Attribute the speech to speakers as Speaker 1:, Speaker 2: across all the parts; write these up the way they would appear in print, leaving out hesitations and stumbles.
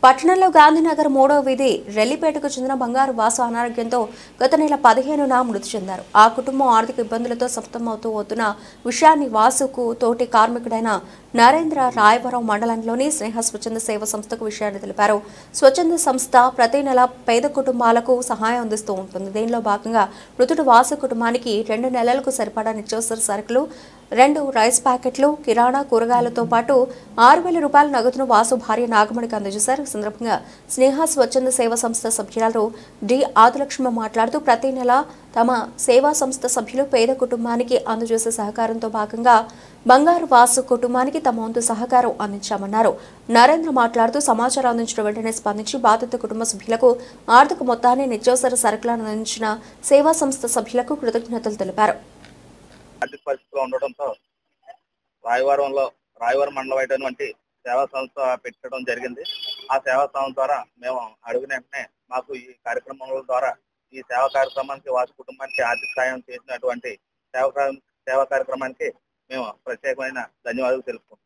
Speaker 1: పట్టణంలో గాంధీనగర్ 3వ వీధి రెల్లిపేటకు చెందిన బంగారు వాసు అనారోగ్యంతో గత నెల 15న మృతి చెందారు. ఆ కుటుంబం ఆర్థిక ఇబ్బందులతో సతమతమవుతూ వస్తున్న విషయాన్ని వాసుకు తోటి కార్మికుడైన నరేంద్ర రాయవరం మండలంలోని స్నేహ స్వచ్ఛంద సేవ సంస్థకు విషయాన్ని తెలిపారు. స్వచ్ఛంద సంస్థ ప్రతి నెల పేద కుటుంబాలకు సహాయం అందిస్తూ ఉంటుంది. దీనిలో భాగంగా మృతుడు వాసు కుటుంబానికి 2 నెలలకు సరిపడా నిత్యావసర సరుకులు, 2 రైస్ ప్యాకెట్లు, కిరాణా కూరగాయలతో పాటు 6,000 రూపాయల నగదును వాసు భార్య నాగమణికి అందజేశారు. ఈ సందర్భంగా స్నేహ స్వచ్ఛంద సేవ సంస్థ సభ్యురాలు డి ఆదిలక్ష్మి మాట్లాడుతూ ప్రతి నెల తమ సేవా సంస్థ సభ్యులు పేద కుటుంబానికి అందజేసే సహకారంతో భాగంగా బంగారు వాసు కుటుంబానికి తమ వంతు సహకారం అందించామన్నారు. నరేంద్ర మాట్లాడుతూ సమాచారం అందించిన వెంటనే స్పందించి బాధిత కుటుంబ సభ్యులకు ఆర్థిక మొత్తాన్ని నిత్యావసర సరుకులను అందించిన సేవా సంస్థ సభ్యులకు కృతజ్ఞతలు తెలిపారు.
Speaker 2: ఆర్థిక పరిస్థితిలో ఉండడంతో రాయవరం మండలమైనటువంటి సేవా సంస్థ పెట్టడం జరిగింది. ఆ సేవా సంస్థ ద్వారా మేము అడిగిన వెంటనే మాకు ఈ కార్యక్రమాల ద్వారా ఈ సేవా కార్యక్రమానికి వాసు కుటుంబానికి ఆర్థిక సాయం చేసినటువంటి సేవా కార్యక్రమానికి మేము ప్రత్యేకమైన ధన్యవాదాలు తెలుపుకుంటాం.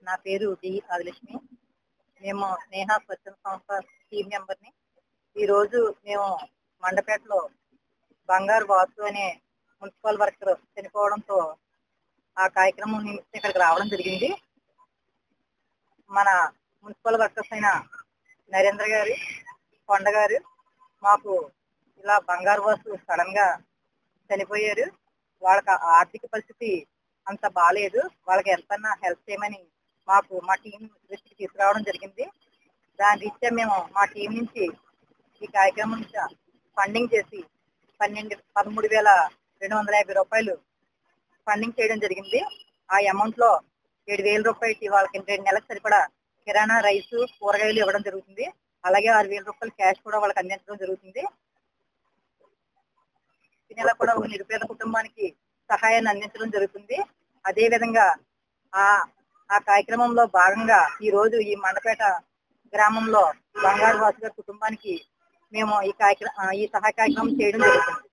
Speaker 3: నా పేరు డి ఆదిలక్ష్మి. మేము స్నేహ స్వచ్ఛంద సంస్థ టీమ్ మెంబర్ని. ఈరోజు మేము మండపేటలో బంగారు వాసు అనే మున్సిపల్ వర్కర్ చనిపోవడంతో ఆ కార్యక్రమం నిమిత్తం ఇక్కడికి రావడం జరిగింది. మన మున్సిపల్ వర్కర్స్ అయిన నరేంద్ర గారు, కొండ గారు మాకు ఇలా బంగారు వాసు సడన్ గా చనిపోయారు. వాళ్ళకి ఆర్థిక పరిస్థితి అంత బాగాలేదు. వాళ్ళకి ఎంతన్నా హెల్ప్ చేయమని మాకు మా టీం దృష్టికి తీసుకురావడం జరిగింది. దాని రీత్యా మేము మా టీం నుంచి ఈ కార్యక్రమం నుంచి ఫండింగ్ చేసి 13,250 రూపాయలు ఫండింగ్ చేయడం జరిగింది. ఆ అమౌంట్ లో 7,000 రూపాయలు వాళ్ళకి 2 నెలలకు సరిపడా కిరాణా, రైసు, కూరగాయలు ఇవ్వడం జరుగుతుంది. అలాగే 6,000 రూపాయలు క్యాష్ కూడా వాళ్ళకి అందించడం జరుగుతుంది. ఈ నెల కూడా ఒక నిరుపేద కుటుంబానికి సహాయాన్ని అందించడం జరుగుతుంది. అదే విధంగా ఆ కార్యక్రమంలో భాగంగా ఈ రోజు ఈ మండపేట గ్రామంలో బంగారు వాసు గారి కుటుంబానికి మేము ఈ సహాయ కార్యక్రమం చేయడం జరుగుతుంది.